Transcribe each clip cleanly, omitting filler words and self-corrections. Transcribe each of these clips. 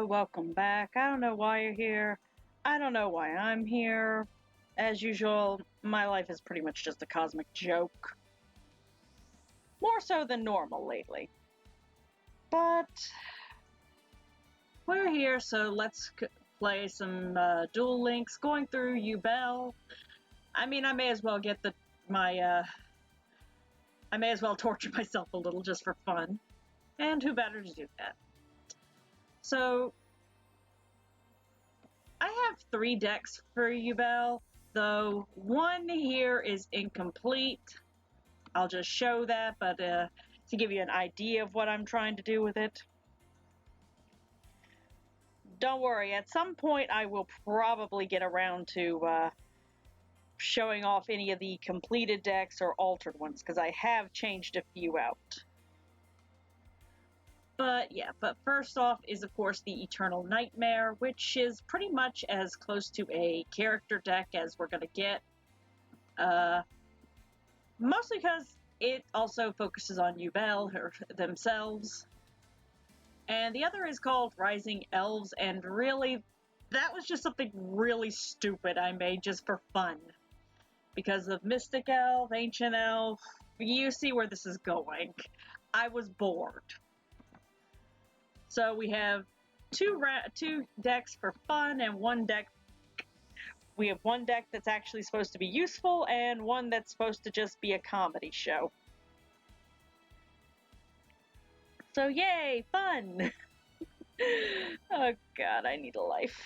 Hello, welcome back. I don't know why you're here. I don't know why I'm here. As usual, my life is pretty much just a cosmic joke. More so than normal lately. But we're here, so let's play some Duel Links, going through Yubel. I mean, I may as well get I may as well torture myself a little just for fun. And who better to do that? So, I have 3 decks for Yubel, though one here is incomplete. I'll just show that, but to give you an idea of what I'm trying to do with it. Don't worry, at some point I will probably get around to showing off any of the completed decks or altered ones, because I have changed a few out. But yeah, but first off is of course the Eternal Nightmare, which is pretty much as close to a character deck as we're going to get. Mostly because it also focuses on Yubel themselves. And the other is called Rising Elves, and really, that was just something really stupid I made just for fun. Because of Mystic Elf, Ancient Elf, you see where this is going. I was bored. So we have two decks for fun, and one deck. We have one deck that's actually supposed to be useful, and one that's supposed to just be a comedy show. So yay, fun! Oh god, I need a life.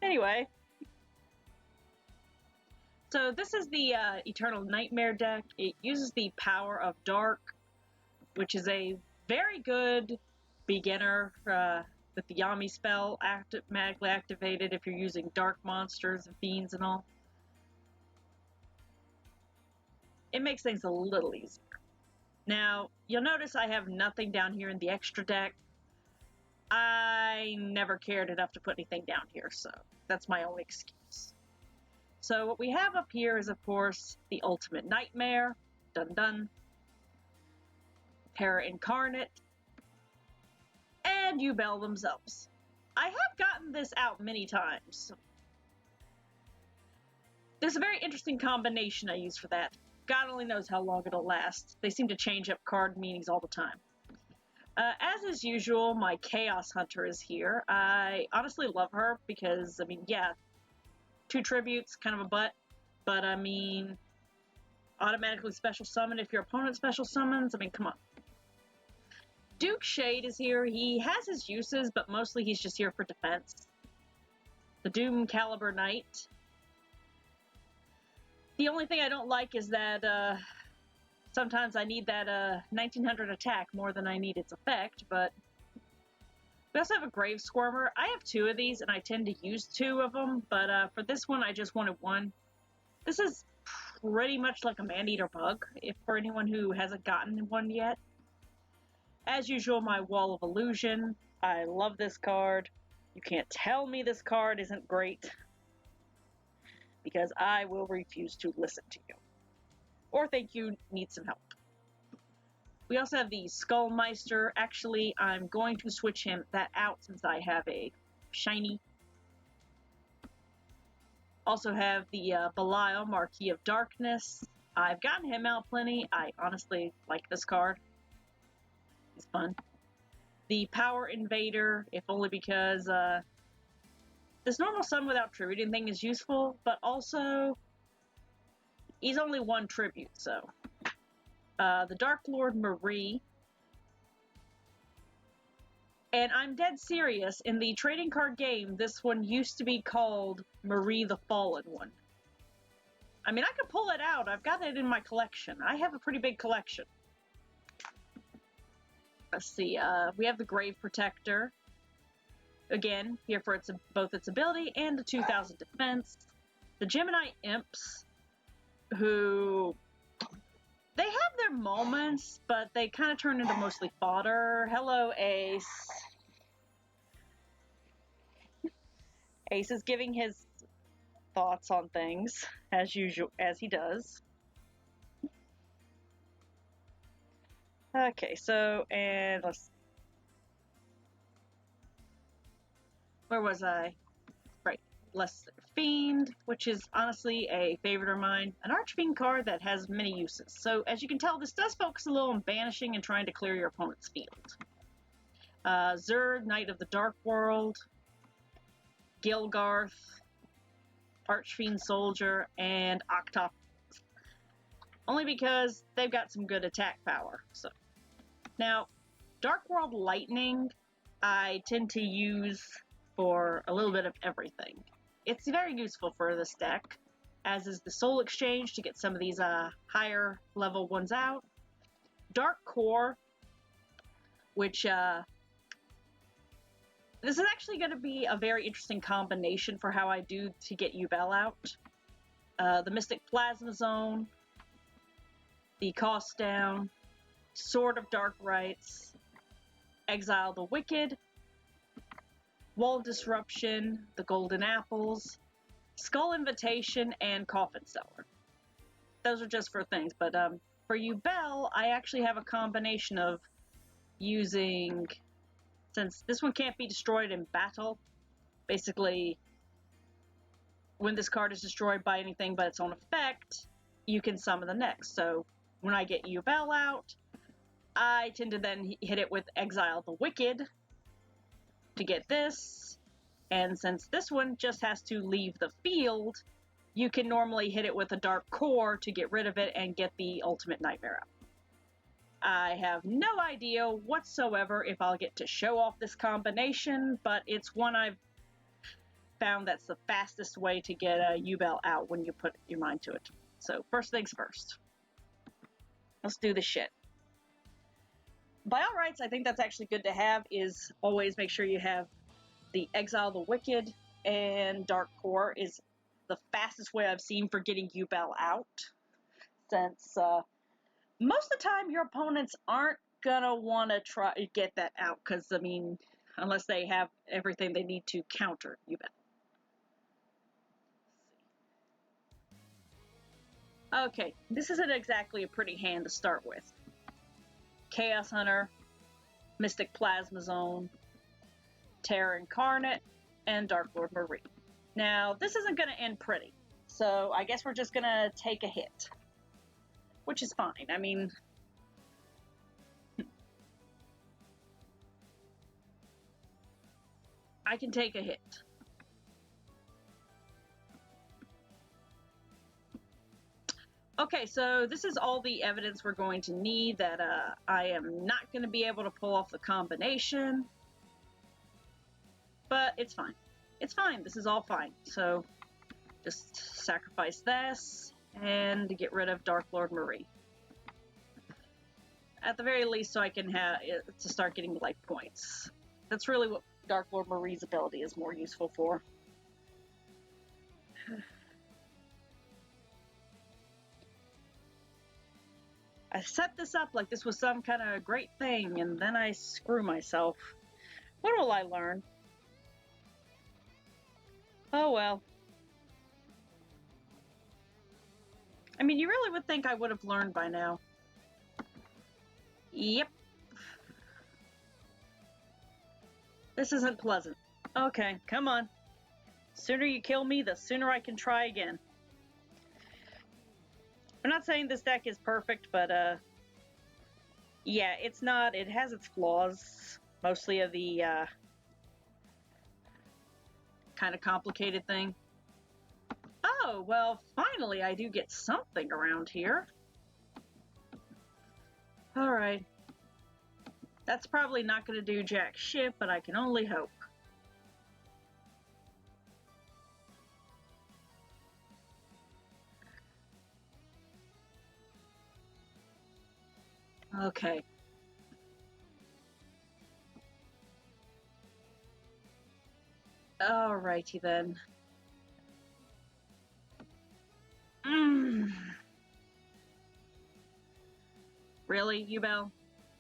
Anyway. So this is the Eternal Nightmare deck. It uses the Power of Dark, which is a very good beginner with the Yami spell magically activated if you're using dark monsters and fiends and all. It makes things a little easier. Now, you'll notice I have nothing down here in the extra deck. I never cared enough to put anything down here, so that's my only excuse. So what we have up here is, of course, the Ultimate Nightmare, dun dun, Terra Incarnate, and Yubel themselves. I have gotten this out many times. There's a very interesting combination I use for that. God only knows how long it'll last. They seem to change up card meanings all the time. As is usual, my Chaos Hunter is here. I honestly love her because, I mean, yeah, 2 tributes, kind of a butt, but I mean, automatically special summon if your opponent special summons. I mean, come on. Duke Shade is here. He has his uses, but mostly he's just here for defense. The Doom Caliber Knight. The only thing I don't like is that sometimes I need that 1900 attack more than I need its effect, but we also have a Grave Squirmer. I have 2 of these, and I tend to use 2 of them, but for this one, I just wanted 1. This is pretty much like a Man-Eater Bug, if for anyone who hasn't gotten one yet. As usual, my Wall of Illusion. I love this card. You can't tell me this card isn't great, because I will refuse to listen to you. Or think you need some help. We also have the Skullmeister. Actually, I'm going to switch that out since I have a shiny. Also have the Belial, Marquis of Darkness. I've gotten him out plenty. I honestly like this card. He's fun. The Power Invader, if only because this normal summon without tribute thing is useful, but also he's only 1 tribute, so. The Dark Lord Marie. And I'm dead serious, in the trading card game, this one used to be called Marie the Fallen One. I mean, I could pull it out. I've got it in my collection. I have a pretty big collection. Let's see, we have the Grave Protector. Again, here for both its ability and a 2000 defense. The Gemini Imps, who... they have their moments, but they kind of turn into mostly fodder. Hello, Ace. Ace is giving his thoughts on things, as usual, as he does. Okay, so, and let's see. where was I? Right. Lesser Fiend, which is honestly a favorite of mine. An Archfiend card that has many uses. So as you can tell, this does focus a little on banishing and trying to clear your opponent's field. Zerd, Knight of the Dark World, Gilgarth, Archfiend Soldier, and Octop. Only because they've got some good attack power. So now, Dark World Lightning, I tend to use for a little bit of everything. It's very useful for this deck, as is the Soul Exchange to get some of these higher level ones out. Dark Core, which this is actually going to be a very interesting combination for how I do to get Yubel out. The Mystic Plasma Zone, the Cost Down, Sword of Dark Rites, Exile the Wicked, Wall Disruption, the Golden Apples, Skull Invitation, and Coffin Seller. Those are just for things, but for Yubel, I actually have a combination of using, since this one can't be destroyed in battle, basically, when this card is destroyed by anything but its own effect, you can summon the next. So when I get Yubel out, I tend to then hit it with Exile the Wicked to get this, and since this one just has to leave the field, you can normally hit it with a Dark Core to get rid of it and get the Ultimate Nightmare out. I have no idea whatsoever if I'll get to show off this combination, but it's one I've found that's the fastest way to get a Yubel out when you put your mind to it. So first things first. Let's do the shit. By all rights, I think that's actually good to have, is always make sure you have the Exile the Wicked, and Dark Core is the fastest way I've seen for getting Yubel out, since most of the time your opponents aren't gonna want to try to get that out, because, I mean, unless they have everything they need to counter Yubel. Okay, this isn't exactly a pretty hand to start with. Chaos Hunter, Mystic Plasma Zone, Terror Incarnate, and Dark Lord Marie. Now, this isn't going to end pretty, so I guess we're just going to take a hit, which is fine. I mean, I can take a hit. Okay, so this is all the evidence we're going to need that I am not going to be able to pull off the combination. But it's fine. It's fine. This is all fine. So just sacrifice this and get rid of Dark Lord Marie. At the very least, so I can have to start getting life points. That's really what Dark Lord Marie's ability is more useful for. I set this up like this was some kind of great thing, and then I screw myself. What will I learn? Oh well. I mean, you really would think I would have learned by now. Yep. This isn't pleasant. Okay, come on. Sooner you kill me, the sooner I can try again. I'm not saying this deck is perfect, but, yeah, it's not. It has its flaws. Mostly of the, kind of complicated thing. Oh, well, finally I do get something around here. Alright. That's probably not going to do jack shit, but I can only hope. Okay. Alrighty then. Really, Yubel?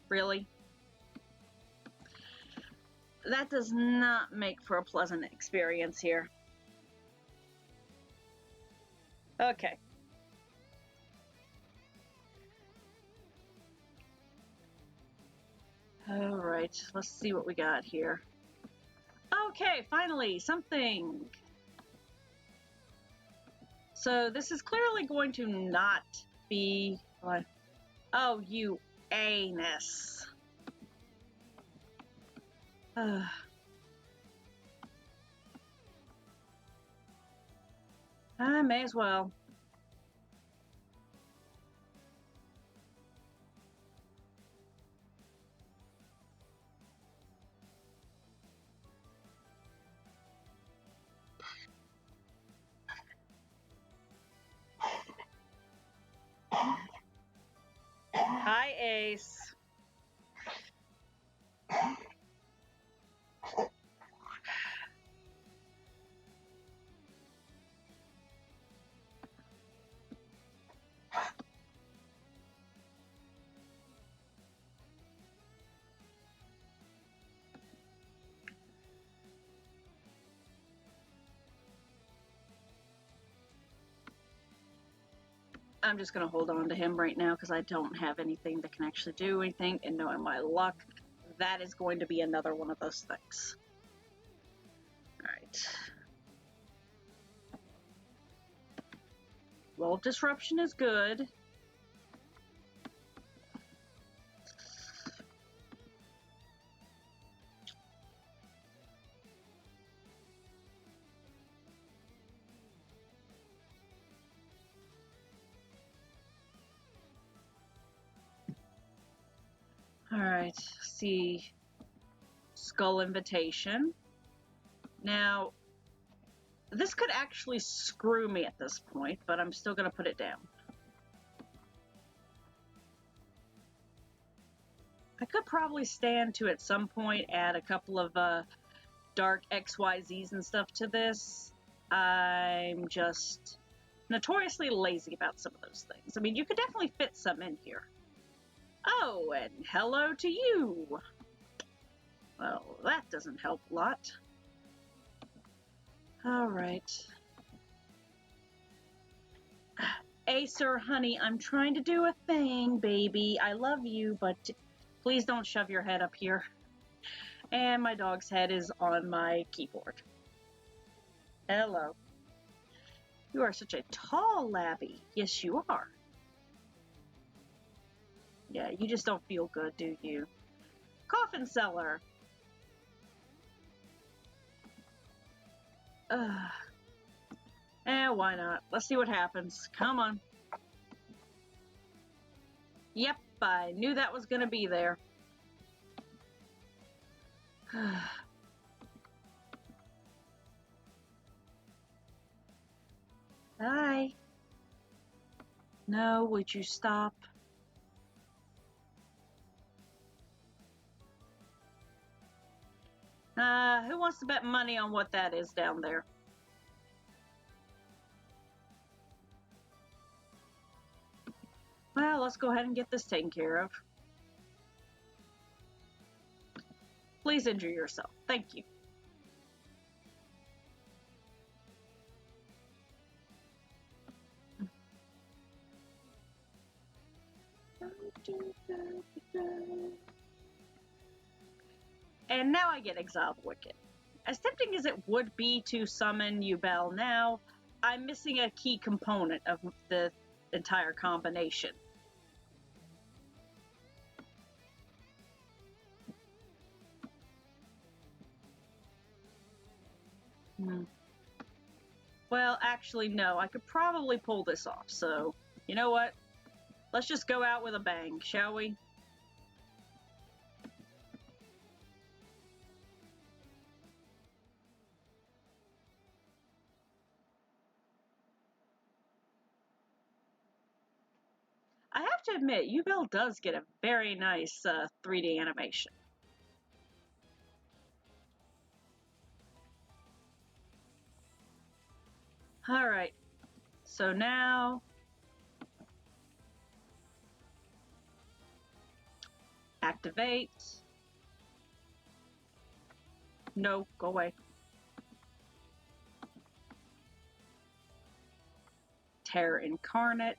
Really? That does not make for a pleasant experience here. Okay. Alright, let's see what we got here. Okay, finally, something. So this is clearly going to not be like, oh, you anus. I may as well. Hi, Ace. I'm just going to hold on to him right now because I don't have anything that can actually do anything, and knowing my luck, that is going to be another one of those things. Alright. Well, disruption is good. Alright, see. Skull Invitation. Now, this could actually screw me at this point, but I'm still going to put it down. I could probably stand to, at some point, add a couple of dark XYZs and stuff to this. I'm just notoriously lazy about some of those things. I mean, you could definitely fit some in here. Oh, and hello to you! Well, that doesn't help a lot. Alright. Acer, honey, I'm trying to do a thing, baby. I love you, but please don't shove your head up here. And my dog's head is on my keyboard. Hello. You are such a tall labby. Yes, you are. Yeah, you just don't feel good, do you? Coffin Seller. Why not? Let's see what happens. Come on. Yep, I knew that was gonna be there. Hi. No, would you stop? Who wants to bet money on what that is down there? Well, let's go ahead and get this taken care of. Please injure yourself. Thank you. And now I get Exile the Wicked. As tempting as it would be to summon Yubel now, I'm missing a key component of the entire combination. Well, actually, no. I could probably pull this off, so you know what? Let's just go out with a bang, shall we? I have to admit, Yubel does get a very nice 3D animation. Alright, so now... activate. No, go away. Terror Incarnate.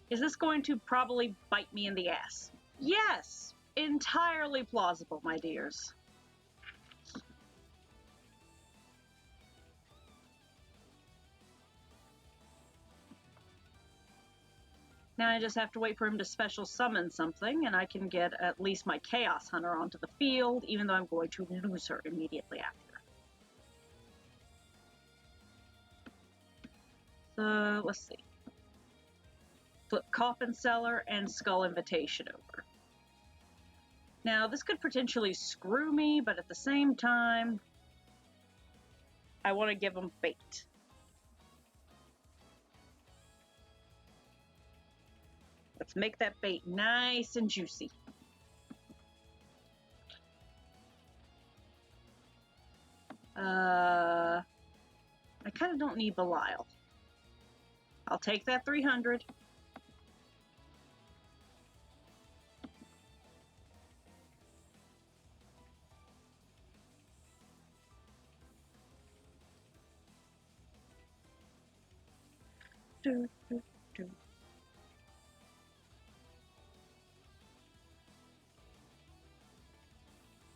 Is this going to probably bite me in the ass? Yes! Entirely plausible, my dears. Now I just have to wait for him to special summon something, and I can get at least my Chaos Hunter onto the field, even though I'm going to lose her immediately after. So, let's see. Flip Coffin Seller and Skull Invitation over. Now, this could potentially screw me, but at the same time, I want to give him bait. Let's make that bait nice and juicy. I kind of don't need Belial. I'll take that 300.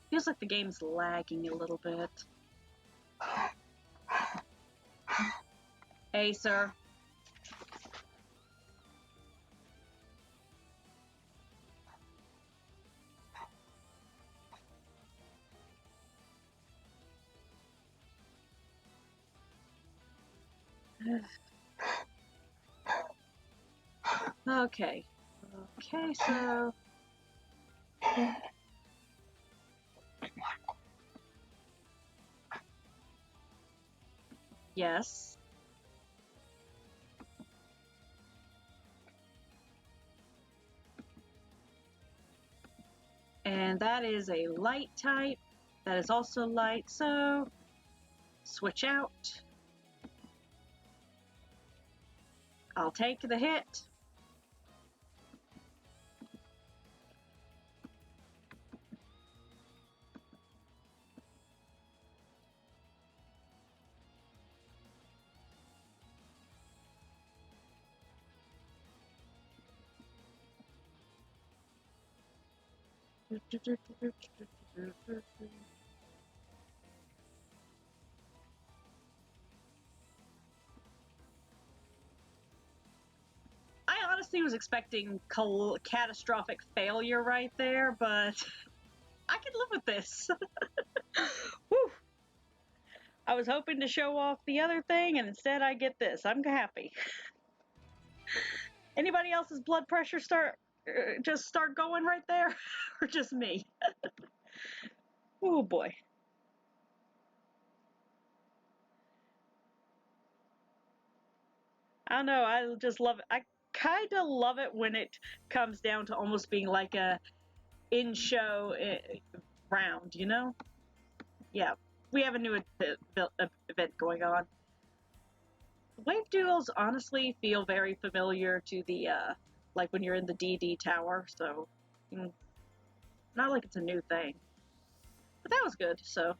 Feels like the game's lagging a little bit. Hey, sir. Okay. Okay, so... Yes. And that is a light type. That is also light, so... Switch out. I'll take the hit. I honestly was expecting catastrophic failure right there, but I can live with this. Whew. I was hoping to show off the other thing, and instead I get this. I'm happy. Anybody else's blood pressure just start going right there? Or just me? Oh boy. I don't know, I just love it. I kind of love it when it comes down to almost being like a in-show round, you know? Yeah, we have a new event going on. Wave duels honestly feel very familiar to the, like when you're in the DD tower, so not like it's a new thing. But that was good, so.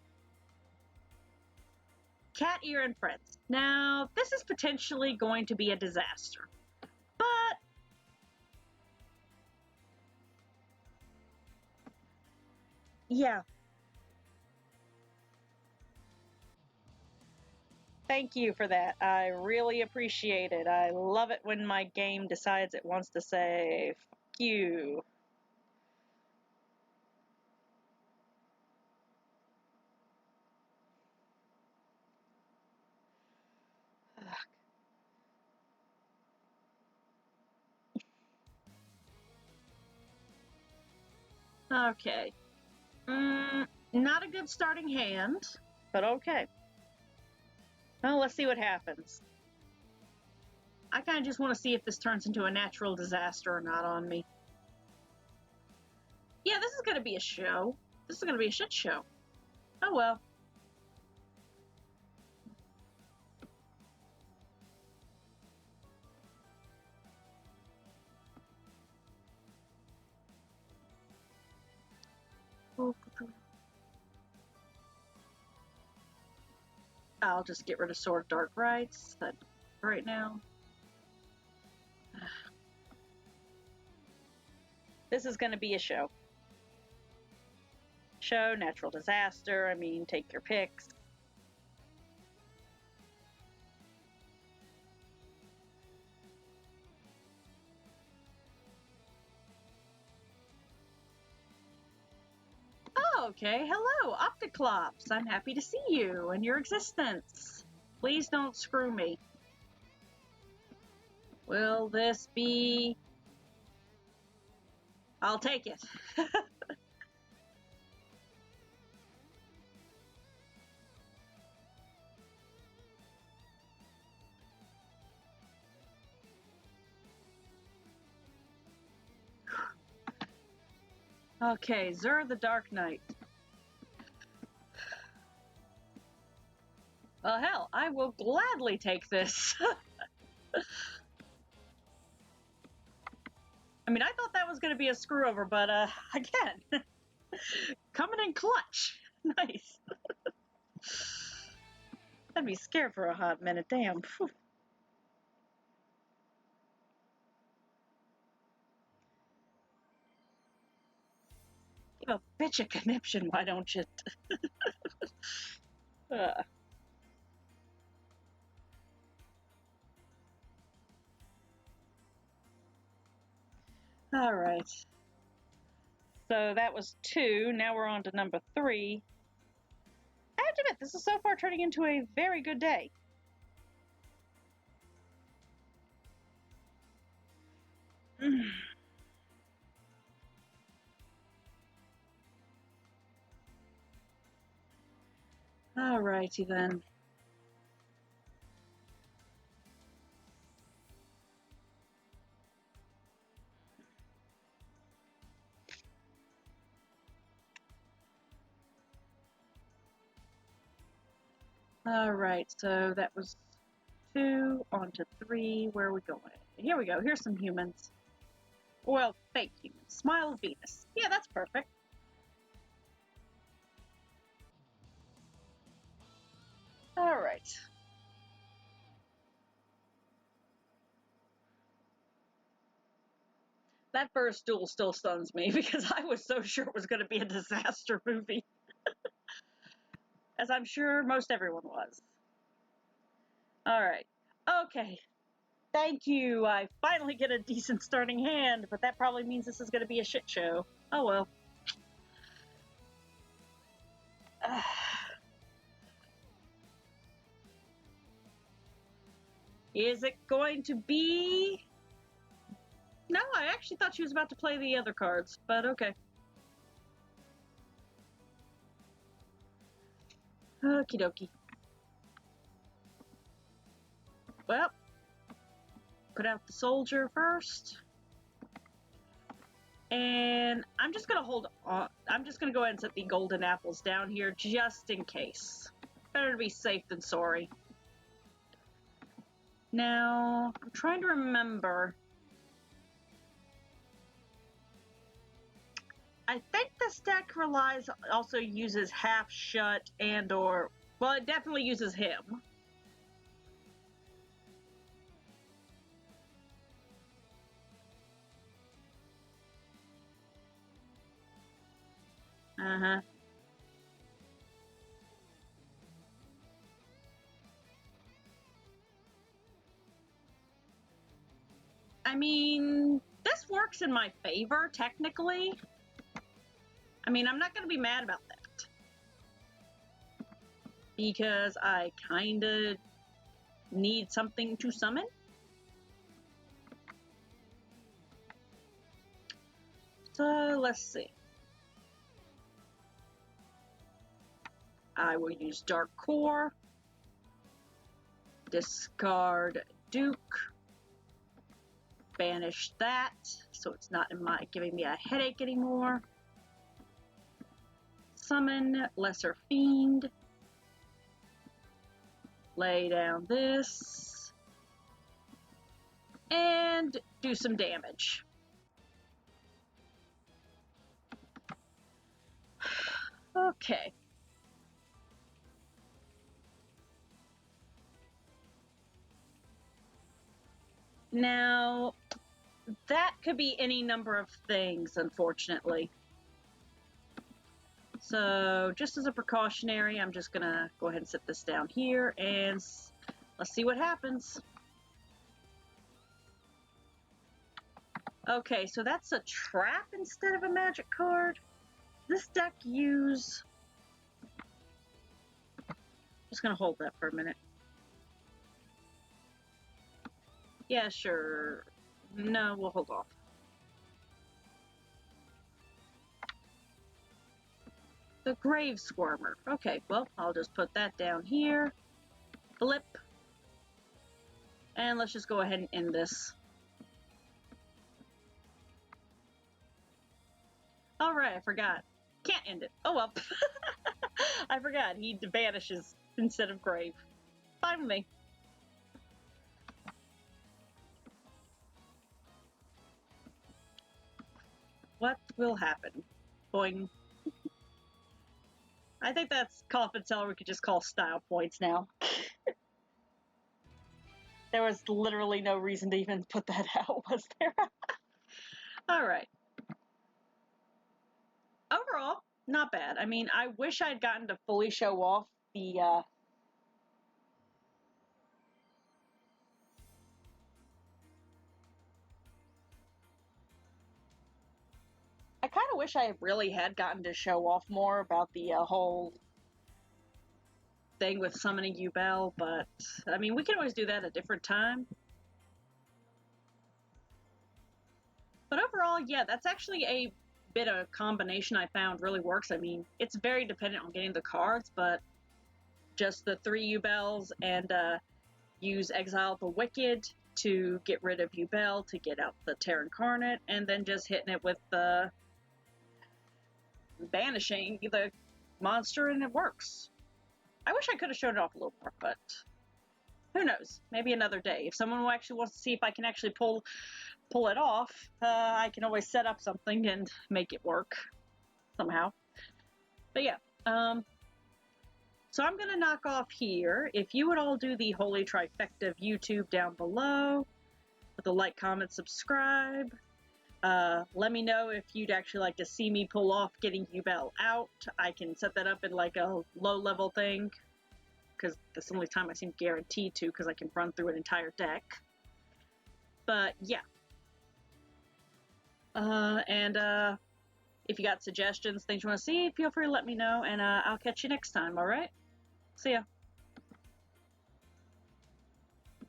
Cat Ear and Friends. Now, this is potentially going to be a disaster, but yeah. Thank you for that. I really appreciate it. I love it when my game decides it wants to say, fuck you. Okay. Not a good starting hand, but okay. Well, let's see what happens. I kind of just want to see if this turns into a natural disaster or not on me. Yeah, this is going to be a show. This is going to be a shit show. Oh well. I'll just get rid of Sword Dark Rights right now. This is going to be a show. Show, natural disaster, I mean, take your picks. Oh, okay, hello, Opticlops. I'm happy to see you and your existence. Please don't screw me. Will this be... I'll take it. Okay, Zur the Dark Knight. Well, hell, I will gladly take this. I mean, I thought that was going to be a screw over, but again, coming in clutch. Nice. I'd be scared for a hot minute, damn. Whew. Give a bitch a conniption, why don't you? All right. So that was 2. Now we're on to number 3. I have to admit, this is so far turning into a very good day. All righty then. All right, so that was 2, on to 3. Where are we going? Here we go. Here's some humans. Well, fake humans. Smile of Venus. Yeah, that's perfect. All right. That first duel still stuns me because I was so sure it was going to be a disaster movie. As I'm sure most everyone was. All right. Okay. Thank you. I finally get a decent starting hand, but that probably means this is going to be a shit show. Oh well. Is it going to be... No, I actually thought she was about to play the other cards, but okay. Okie dokie. Well, put out the soldier first. And I'm just going to hold on. I'm just going to go ahead and set the golden apples down here just in case. Better to be safe than sorry. Now, I'm trying to remember. I think this deck also uses half shut and or, well, it definitely uses him. Uh-huh. I mean, this works in my favor, technically. I mean, I'm not going to be mad about that. Because I kind of need something to summon. So, let's see. I will use Dark Core. Discard Duke. Banish that, so it's not giving me a headache anymore. Summon Lesser Fiend. Lay down this. And do some damage. Okay. Now, that could be any number of things, unfortunately. So just as a precautionary, I'm just gonna go ahead and set this down here, and let's see what happens. Okay, so that's a trap instead of a magic card. This deck use... Just gonna hold that for a minute. Yeah, sure. No, we'll hold off. The Grave Squirmer. Okay, well, I'll just put that down here. Blip. And let's just go ahead and end this. Alright, I forgot. Can't end it. Oh well. I forgot. He vanishes instead of Grave. Fine with me. What will happen? Boing. I think that's Coffin Cellar we could just call style points now. There was literally no reason to even put that out, was there? Alright. Overall, not bad. I mean, I wish I'd gotten to fully show off the, I kind of wish I really had gotten to show off more about the whole thing with summoning Yubel, but, I mean, we can always do that at a different time. But overall, yeah, that's actually a bit of combination I found really works. I mean, it's very dependent on getting the cards, but just the 3 Yubels and use Exile the Wicked to get rid of Yubel to get out the Terra Incarnate, and then just hitting it with the banishing the monster, and it works. I wish I could have showed it off a little more, but who knows? Maybe another day. If someone actually wants to see if I can actually pull it off, I can always set up something and make it work somehow. But yeah, so I'm gonna knock off here. If you would all do the holy trifecta of YouTube down below, with a like, comment, subscribe. Let me know if you'd actually like to see me pull off getting Yubel out. I can set that up in like a low level thing, because that's the only time I seem guaranteed to, because I can run through an entire deck. But yeah. If you got suggestions, things you want to see, feel free to let me know, and I'll catch you next time, alright? See ya.